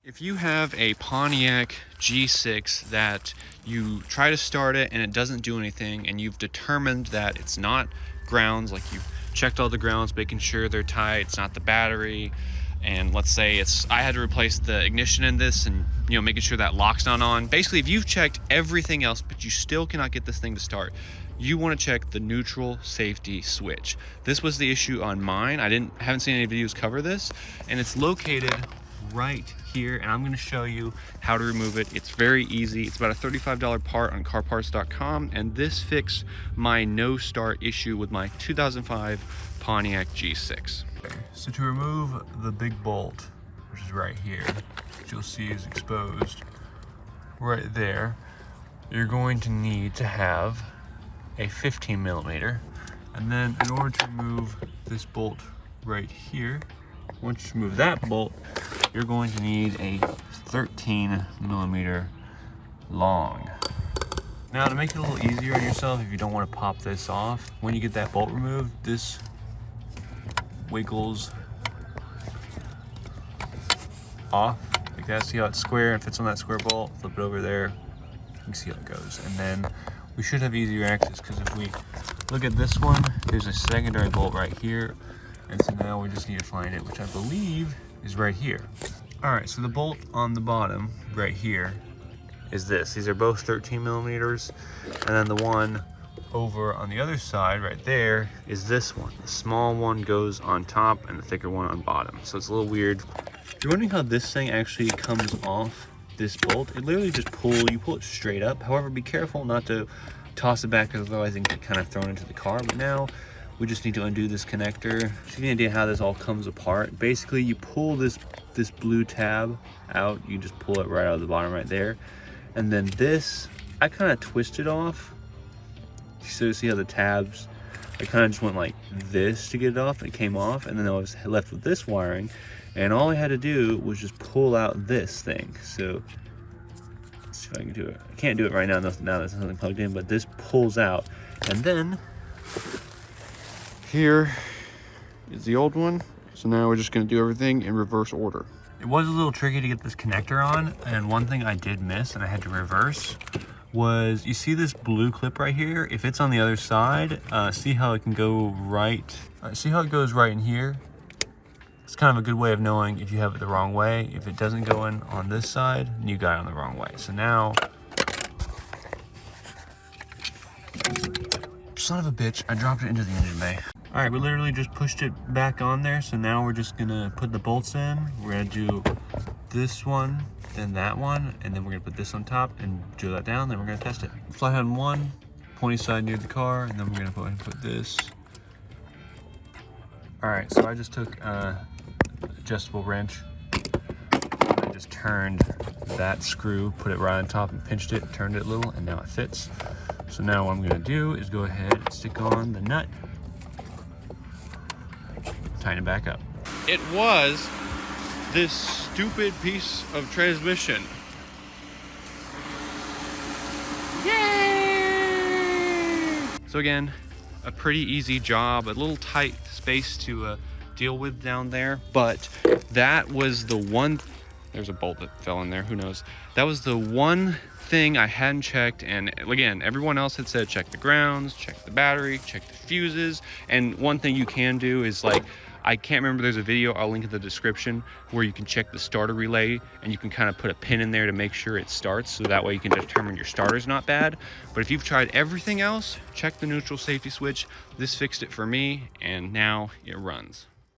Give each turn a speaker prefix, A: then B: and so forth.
A: If you have a Pontiac G6 that you try to start it and it doesn't do anything, and you've determined that it's not grounds, like you've checked all the grounds, making sure they're tight, it's not the battery, and let's say I had to replace the ignition in this and making sure that lock's not on. Basically, if you've checked everything else but you still cannot get this thing to start, you want to check the neutral safety switch. This was the issue on mine. Haven't seen any videos cover this, and it's located right here, and I'm going to show you how to remove it. It's very easy. It's about a $35 part on carparts.com, and this fixed my no start issue with my 2005 Pontiac G6. Okay, so to remove the big bolt, which is right here, which you'll see is exposed right there, you're going to need to have a 15 millimeter, and then in order to remove this bolt right here, once you remove that bolt, you're going to need a 13 millimeter long. Now, to make it a little easier on yourself, if you don't want to pop this off, when you get that bolt removed, this wiggles off like that. See how it's square and fits on that square bolt? Flip it over there, you can see how it goes. And then we should have easier access, because if we look at this one, there's a secondary bolt right here. And so now we just need to find it, which I believe is right here. All right, so the bolt on the bottom right here is this. These are both 13 millimeters. And then the one over on the other side right there is this one. The small one goes on top and the thicker one on bottom. So it's a little weird. If you're wondering how this thing actually comes off this bolt, it literally just you pull it straight up. However, be careful not to toss it back, because otherwise it can get kind of thrown into the car. But now we just need to undo this connector. To give you an idea how this all comes apart, basically you pull this blue tab out, you just pull it right out of the bottom right there. And then this, I kind of twisted off. So see how the tabs, I kind of just went like this to get it off, and it came off, and then I was left with this wiring. And all I had to do was just pull out this thing. So let's see if I can do it. I can't do it right now, now there's nothing plugged in, but this pulls out. And then here is the old one. So now we're just going to do everything in reverse order. It was a little tricky to get this connector on, and one thing I did miss and I had to reverse was, you see this blue clip right here? If it's on the other side, see how it can go right? See how it goes right in here? It's kind of a good way of knowing if you have it the wrong way. If it doesn't go in on this side, then you got it on the wrong way. So now, son of a bitch, I dropped it into the engine bay. All right, we literally just pushed it back on there. So now we're just gonna put the bolts in. We're gonna do this one, then that one, and then we're gonna put this on top and drill that down, then we're gonna test it. Flathead on one, pointy side near the car, and then we're gonna go ahead and put this. All right, so I just took adjustable wrench. I just turned that screw, put it right on top and pinched it, turned it a little, and now it fits. So now what I'm gonna do is go ahead and stick on the nut, tighten it back up. It was this stupid piece of transmission. Yay! So again, a pretty easy job, a little tight space to deal with down there, but that was the one, there's a bolt that fell in there, who knows. That was the one thing I hadn't checked, and again, everyone else had said check the grounds, check the battery, check the fuses, and one thing you can do is, like, I can't remember, there's a video, I'll link in the description, where you can check the starter relay, and you can kind of put a pin in there to make sure it starts, so that way you can determine your starter's not bad. But if you've tried everything else, check the neutral safety switch. This fixed it for me, and now it runs.